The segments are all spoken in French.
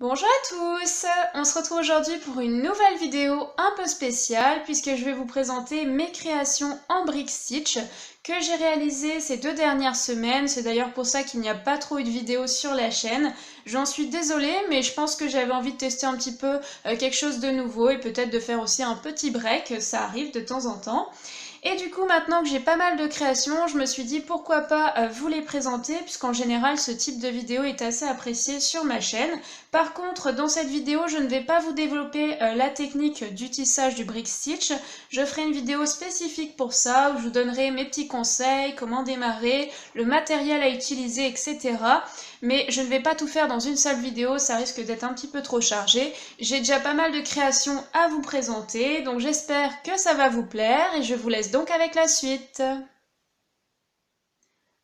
Bonjour à tous! On se retrouve aujourd'hui pour une nouvelle vidéo un peu spéciale puisque je vais vous présenter mes créations en brick stitch que j'ai réalisées ces 2 dernières semaines. C'est d'ailleurs pour ça qu'il n'y a pas trop eu de vidéos sur la chaîne. J'en suis désolée, mais je pense que j'avais envie de tester un petit peu quelque chose de nouveau et peut-être de faire aussi un petit break, ça arrive de temps en temps. Et du coup, maintenant que j'ai pas mal de créations, je me suis dit pourquoi pas vous les présenter, puisqu'en général, ce type de vidéo est assez apprécié sur ma chaîne. Par contre, dans cette vidéo, je ne vais pas vous développer la technique du tissage du brick stitch. Je ferai une vidéo spécifique pour ça, où je vous donnerai mes petits conseils, comment démarrer, le matériel à utiliser, etc. Mais je ne vais pas tout faire dans une seule vidéo, ça risque d'être un petit peu trop chargé. J'ai déjà pas mal de créations à vous présenter, donc j'espère que ça va vous plaire et je vous laisse donc avec la suite.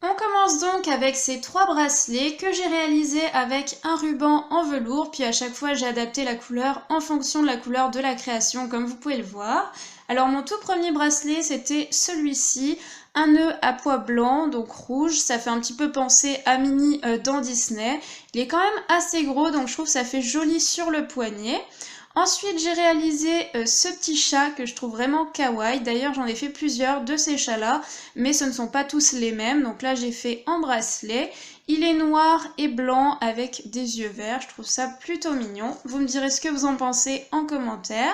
On commence donc avec ces 3 bracelets que j'ai réalisés avec un ruban en velours, puis à chaque fois j'ai adapté la couleur en fonction de la couleur de la création comme vous pouvez le voir. Alors mon tout premier bracelet c'était celui-ci, un nœud à pois blanc, donc rouge, ça fait un petit peu penser à Minnie dans Disney. Il est quand même assez gros donc je trouve que ça fait joli sur le poignet. Ensuite, j'ai réalisé ce petit chat que je trouve vraiment kawaii. D'ailleurs, j'en ai fait plusieurs de ces chats-là, mais ce ne sont pas tous les mêmes. Donc là, j'ai fait en bracelet. Il est noir et blanc avec des yeux verts. Je trouve ça plutôt mignon. Vous me direz ce que vous en pensez en commentaire.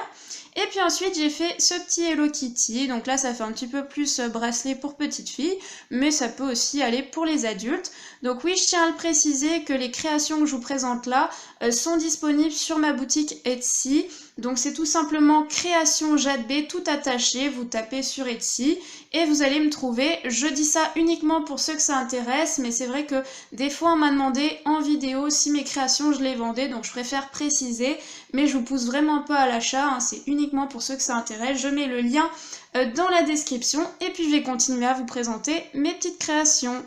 Et puis ensuite, j'ai fait ce petit Hello Kitty. Donc là, ça fait un petit peu plus bracelet pour petite fille, mais ça peut aussi aller pour les adultes. Donc oui, je tiens à le préciser que les créations que je vous présente là sont disponibles sur ma boutique Etsy. Donc c'est tout simplement création Jade B tout attaché, vous tapez sur Etsy et vous allez me trouver. Je dis ça uniquement pour ceux que ça intéresse, mais c'est vrai que des fois on m'a demandé en vidéo si mes créations je les vendais, donc je préfère préciser, mais je vous pousse vraiment pas à l'achat, hein, c'est uniquement pour ceux que ça intéresse. Je mets le lien dans la description et puis je vais continuer à vous présenter mes petites créations.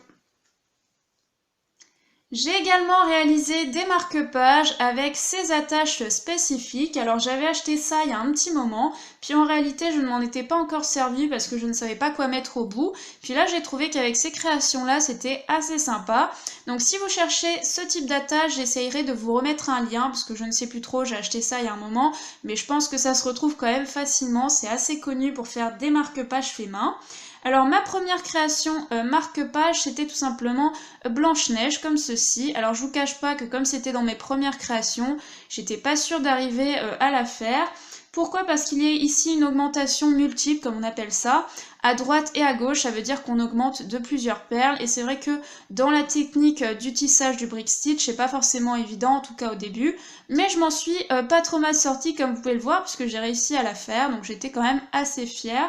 J'ai également réalisé des marque-pages avec ces attaches spécifiques. Alors j'avais acheté ça il y a un petit moment, puis en réalité je ne m'en étais pas encore servi parce que je ne savais pas quoi mettre au bout. Puis là j'ai trouvé qu'avec ces créations-là c'était assez sympa. Donc si vous cherchez ce type d'attache, j'essayerai de vous remettre un lien parce que je ne sais plus trop, j'ai acheté ça il y a un moment, mais je pense que ça se retrouve quand même facilement. C'est assez connu pour faire des marque-pages fait main. Alors ma première création marque-page, c'était tout simplement Blanche-Neige comme ceci. Alors je vous cache pas que comme c'était dans mes premières créations, j'étais pas sûre d'arriver à la faire. Pourquoi? Parce qu'il y a ici une augmentation multiple, comme on appelle ça. À droite et à gauche, ça veut dire qu'on augmente de plusieurs perles. Et c'est vrai que dans la technique du tissage du brick stitch, c'est pas forcément évident, en tout cas au début. Mais je m'en suis pas trop mal sortie, comme vous pouvez le voir, puisque j'ai réussi à la faire. Donc j'étais quand même assez fière.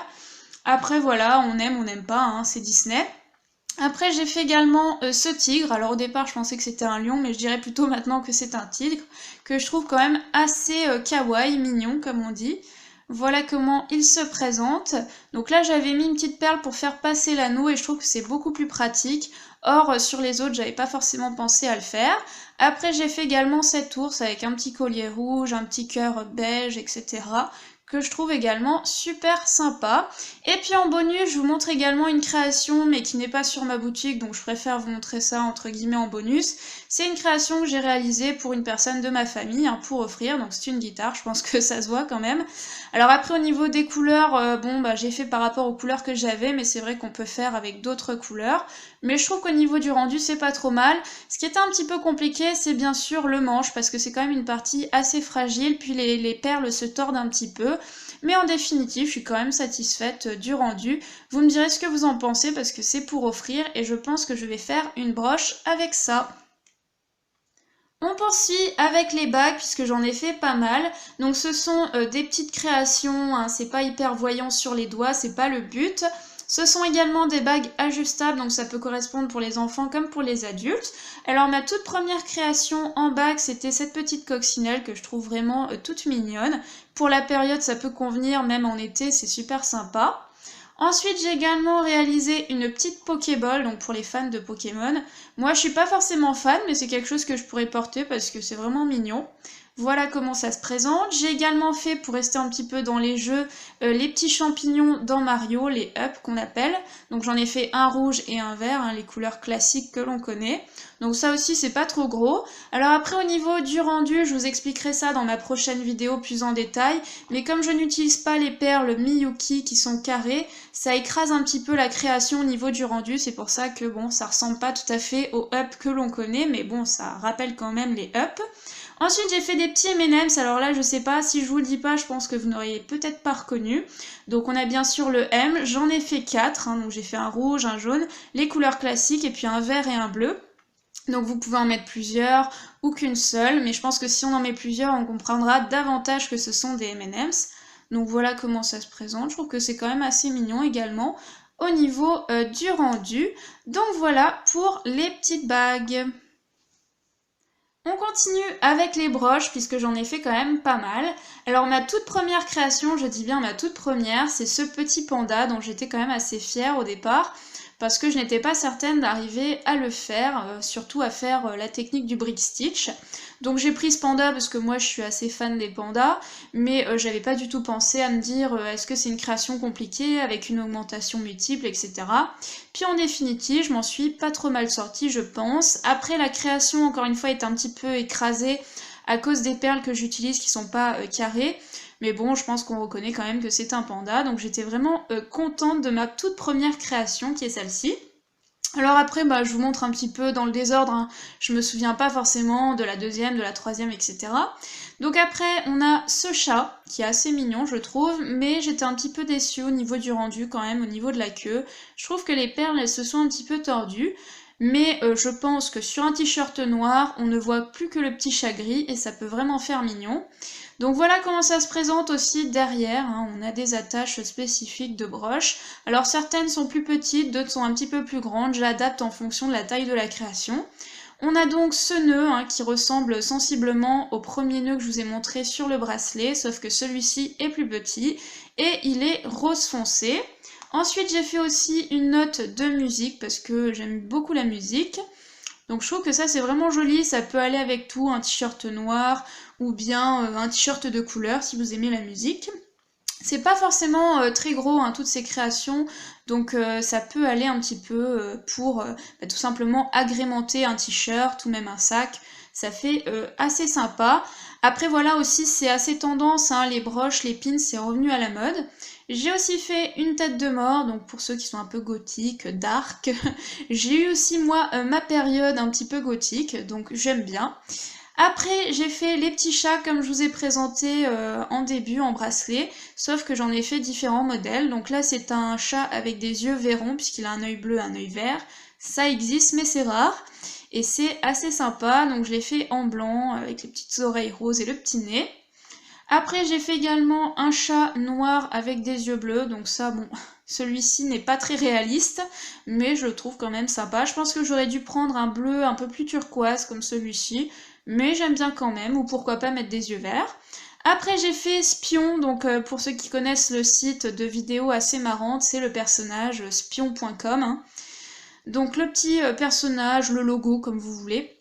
Après voilà, on aime, on n'aime pas, hein, c'est Disney. Après j'ai fait également ce tigre, alors au départ je pensais que c'était un lion, mais je dirais plutôt maintenant que c'est un tigre, que je trouve quand même assez kawaii, mignon comme on dit. Voilà comment il se présente. Donc là j'avais mis une petite perle pour faire passer l'anneau et je trouve que c'est beaucoup plus pratique. Or sur les autres j'avais pas forcément pensé à le faire. Après j'ai fait également cette ours avec un petit collier rouge, un petit cœur beige, etc. que je trouve également super sympa. Et puis en bonus, je vous montre également une création, mais qui n'est pas sur ma boutique, donc je préfère vous montrer ça entre guillemets en bonus. C'est une création que j'ai réalisée pour une personne de ma famille, hein, pour offrir, donc c'est une guitare, je pense que ça se voit quand même. Alors après au niveau des couleurs, bon bah j'ai fait par rapport aux couleurs que j'avais, mais c'est vrai qu'on peut faire avec d'autres couleurs. Mais je trouve qu'au niveau du rendu, c'est pas trop mal. Ce qui était un petit peu compliqué, c'est bien sûr le manche, parce que c'est quand même une partie assez fragile, puis les perles se tordent un petit peu. Mais en définitive, je suis quand même satisfaite du rendu. Vous me direz ce que vous en pensez, parce que c'est pour offrir, et je pense que je vais faire une broche avec ça. On poursuit avec les bagues puisque j'en ai fait pas mal. Donc ce sont des petites créations, hein, c'est pas hyper voyant sur les doigts, c'est pas le but. Ce sont également des bagues ajustables, donc ça peut correspondre pour les enfants comme pour les adultes. Alors ma toute première création en bague, c'était cette petite coccinelle que je trouve vraiment toute mignonne. Pour la période, ça peut convenir, même en été, c'est super sympa. Ensuite, j'ai également réalisé une petite Pokéball, donc pour les fans de Pokémon. Moi, je suis pas forcément fan, mais c'est quelque chose que je pourrais porter parce que c'est vraiment mignon. Voilà comment ça se présente. J'ai également fait, pour rester un petit peu dans les jeux, les petits champignons dans Mario, les Up qu'on appelle. Donc j'en ai fait un rouge et un vert, hein, les couleurs classiques que l'on connaît. Donc ça aussi c'est pas trop gros. Alors après au niveau du rendu, je vous expliquerai ça dans ma prochaine vidéo plus en détail. Mais comme je n'utilise pas les perles Miyuki qui sont carrées, ça écrase un petit peu la création au niveau du rendu. C'est pour ça que bon, ça ressemble pas tout à fait aux Up que l'on connaît. Mais bon, ça rappelle quand même les Up. Ensuite, j'ai fait des petits M&M's. Alors là, je sais pas, si je vous le dis pas, je pense que vous n'auriez peut-être pas reconnu. Donc on a bien sûr le M, j'en ai fait 4. Hein, donc j'ai fait un rouge, un jaune, les couleurs classiques et puis un vert et un bleu. Donc vous pouvez en mettre plusieurs ou qu'une seule, mais je pense que si on en met plusieurs, on comprendra davantage que ce sont des M&M's. Donc voilà comment ça se présente. Je trouve que c'est quand même assez mignon également au niveau du rendu. Donc voilà pour les petites bagues. On continue avec les broches puisque j'en ai fait quand même pas mal. Alors ma toute première création, je dis bien ma toute première, c'est ce petit panda dont j'étais quand même assez fière au départ parce que je n'étais pas certaine d'arriver à le faire, surtout à faire la technique du brick stitch. Donc j'ai pris ce panda parce que moi je suis assez fan des pandas, mais j'avais pas du tout pensé à me dire est-ce que c'est une création compliquée avec une augmentation multiple, etc. Puis en définitive, je m'en suis pas trop mal sortie, je pense. Après, la création, encore une fois, est un petit peu écrasée à cause des perles que j'utilise qui sont pas carrées. Mais bon, je pense qu'on reconnaît quand même que c'est un panda. Donc j'étais vraiment contente de ma toute première création, qui est celle-ci. Alors après, je vous montre un petit peu dans le désordre, hein. Je me souviens pas forcément de la deuxième, de la troisième, etc. Donc après, on a ce chat, qui est assez mignon, je trouve, mais j'étais un petit peu déçue au niveau du rendu quand même, au niveau de la queue. Je trouve que les perles, elles se sont un petit peu tordues, mais je pense que sur un t-shirt noir, on ne voit plus que le petit chat gris, et ça peut vraiment faire mignon. Donc voilà comment ça se présente aussi derrière, hein. On a des attaches spécifiques de broches. Alors certaines sont plus petites, d'autres sont un petit peu plus grandes, j'adapte en fonction de la taille de la création. On a donc ce nœud hein, qui ressemble sensiblement au premier nœud que je vous ai montré sur le bracelet, sauf que celui-ci est plus petit et il est rose foncé. Ensuite j'ai fait aussi une note de musique parce que j'aime beaucoup la musique. Donc je trouve que ça c'est vraiment joli, ça peut aller avec tout, un t-shirt noir ou bien un t-shirt de couleur si vous aimez la musique. C'est pas forcément très gros hein, toutes ces créations, donc ça peut aller un petit peu pour tout simplement agrémenter un t-shirt ou même un sac. Ça fait assez sympa. Après voilà aussi c'est assez tendance, hein, les broches, les pins c'est revenu à la mode. J'ai aussi fait une tête de mort, donc pour ceux qui sont un peu gothiques, dark. J'ai eu aussi moi ma période un petit peu gothique, donc j'aime bien. Après, j'ai fait les petits chats comme je vous ai présenté en début en bracelet, sauf que j'en ai fait différents modèles. Donc là, c'est un chat avec des yeux verrons, puisqu'il a un œil bleu et un œil vert. Ça existe, mais c'est rare. Et c'est assez sympa, donc je l'ai fait en blanc, avec les petites oreilles roses et le petit nez. Après, j'ai fait également un chat noir avec des yeux bleus, donc ça, bon, celui-ci n'est pas très réaliste, mais je le trouve quand même sympa. Je pense que j'aurais dû prendre un bleu un peu plus turquoise comme celui-ci, mais j'aime bien quand même, ou pourquoi pas mettre des yeux verts. Après j'ai fait Spion, donc pour ceux qui connaissent le site de vidéos assez marrantes, c'est le personnage spion.com. Hein. Donc le petit personnage, le logo comme vous voulez.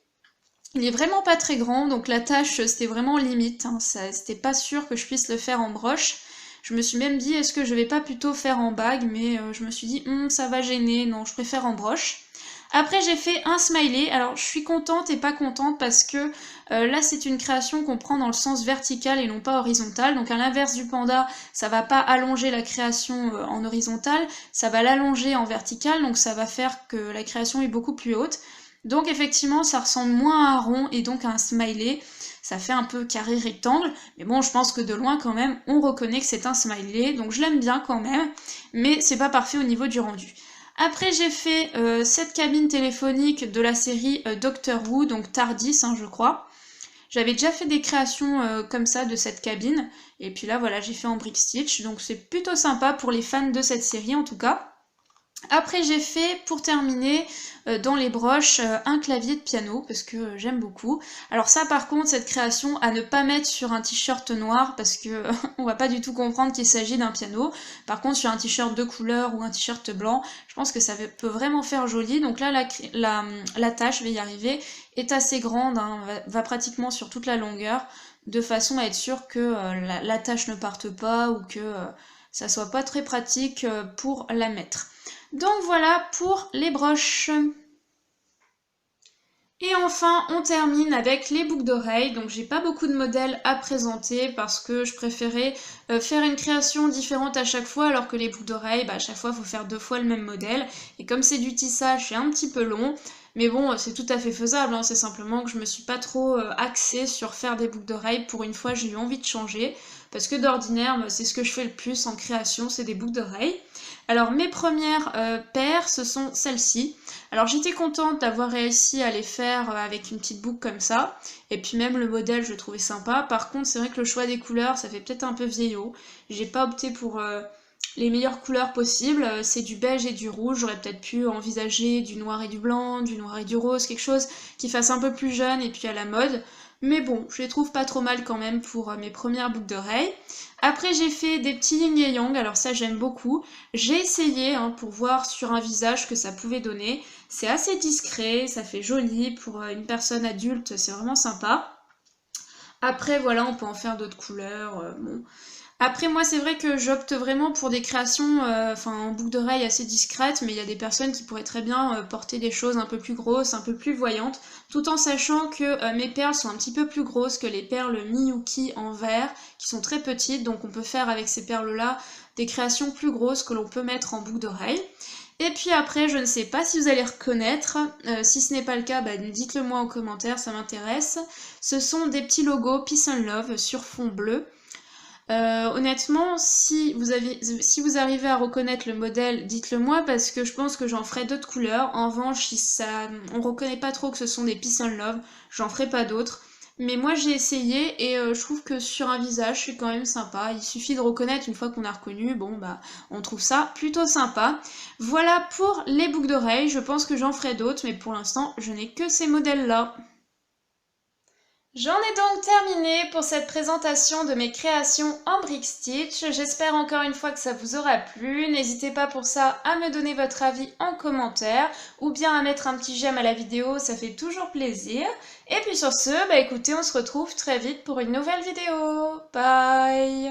Il est vraiment pas très grand, donc la tâche c'était vraiment limite, hein. C'était pas sûr que je puisse le faire en broche. Je me suis même dit est-ce que je vais pas plutôt faire en bague, mais je me suis dit ça va gêner, non je préfère en broche. Après j'ai fait un smiley, alors je suis contente et pas contente parce que là c'est une création qu'on prend dans le sens vertical et non pas horizontal, donc à l'inverse du panda ça va pas allonger la création en horizontal, ça va l'allonger en vertical, donc ça va faire que la création est beaucoup plus haute. Donc effectivement ça ressemble moins à un rond et donc à un smiley, ça fait un peu carré rectangle, mais bon je pense que de loin quand même on reconnaît que c'est un smiley, donc je l'aime bien quand même, mais c'est pas parfait au niveau du rendu. Après j'ai fait cette cabine téléphonique de la série Doctor Who, donc TARDIS hein, je crois. J'avais déjà fait des créations comme ça de cette cabine, et puis là voilà j'ai fait en brick stitch, donc c'est plutôt sympa pour les fans de cette série en tout cas. Après j'ai fait, pour terminer, dans les broches, un clavier de piano, parce que j'aime beaucoup. Alors ça par contre, cette création, à ne pas mettre sur un t-shirt noir, parce que on va pas du tout comprendre qu'il s'agit d'un piano. Par contre sur un t-shirt de couleur ou un t-shirt blanc, je pense que ça peut vraiment faire joli. Donc là la tâche, je vais y arriver, est assez grande, hein, va pratiquement sur toute la longueur, de façon à être sûr que la tâche ne parte pas ou que ça soit pas très pratique pour la mettre. Donc voilà pour les broches. Et enfin, on termine avec les boucles d'oreilles. Donc j'ai pas beaucoup de modèles à présenter parce que je préférais faire une création différente à chaque fois, alors que les boucles d'oreilles, à chaque fois il faut faire 2 fois le même modèle. Et comme c'est du tissage, c'est un petit peu long. Mais bon, c'est tout à fait faisable, hein. C'est simplement que je me suis pas trop axée sur faire des boucles d'oreilles. Pour une fois, j'ai eu envie de changer. Parce que d'ordinaire, c'est ce que je fais le plus en création, c'est des boucles d'oreilles. Alors mes premières paires, ce sont celles-ci. Alors j'étais contente d'avoir réussi à les faire avec une petite boucle comme ça. Et puis même le modèle, je le trouvais sympa. Par contre, c'est vrai que le choix des couleurs, ça fait peut-être un peu vieillot. J'ai pas opté pour les meilleures couleurs possibles. C'est du beige et du rouge. J'aurais peut-être pu envisager du noir et du blanc, du noir et du rose, quelque chose qui fasse un peu plus jeune et puis à la mode. Mais bon, je les trouve pas trop mal quand même pour mes premières boucles d'oreilles. Après j'ai fait des petits yin et yang, alors ça j'aime beaucoup. J'ai essayé pour voir sur un visage que ça pouvait donner. C'est assez discret, ça fait joli pour une personne adulte, c'est vraiment sympa. Après voilà, on peut en faire d'autres couleurs. Bon. Après moi c'est vrai que j'opte vraiment pour des créations en boucle d'oreilles assez discrètes, mais il y a des personnes qui pourraient très bien porter des choses un peu plus grosses, un peu plus voyantes, tout en sachant que mes perles sont un petit peu plus grosses que les perles Miyuki en verre, qui sont très petites, donc on peut faire avec ces perles-là des créations plus grosses que l'on peut mettre en boucle d'oreille. Et puis après, je ne sais pas si vous allez reconnaître, si ce n'est pas le cas, dites-le moi en commentaire, ça m'intéresse. Ce sont des petits logos Peace and Love sur fond bleu. Honnêtement, si vous arrivez à reconnaître le modèle, dites-le moi parce que je pense que j'en ferai d'autres couleurs. En revanche, si on reconnaît pas trop que ce sont des Peace and Love, j'en ferai pas d'autres. Mais moi j'ai essayé et je trouve que sur un visage c'est quand même sympa. Il suffit de reconnaître une fois qu'on a reconnu, on trouve ça plutôt sympa. Voilà pour les boucles d'oreilles, je pense que j'en ferai d'autres, mais pour l'instant je n'ai que ces modèles-là. J'en ai donc terminé pour cette présentation de mes créations en Brick Stitch. J'espère encore une fois que ça vous aura plu. N'hésitez pas pour ça à me donner votre avis en commentaire ou bien à mettre un petit j'aime à la vidéo, ça fait toujours plaisir. Et puis sur ce, écoutez, on se retrouve très vite pour une nouvelle vidéo. Bye!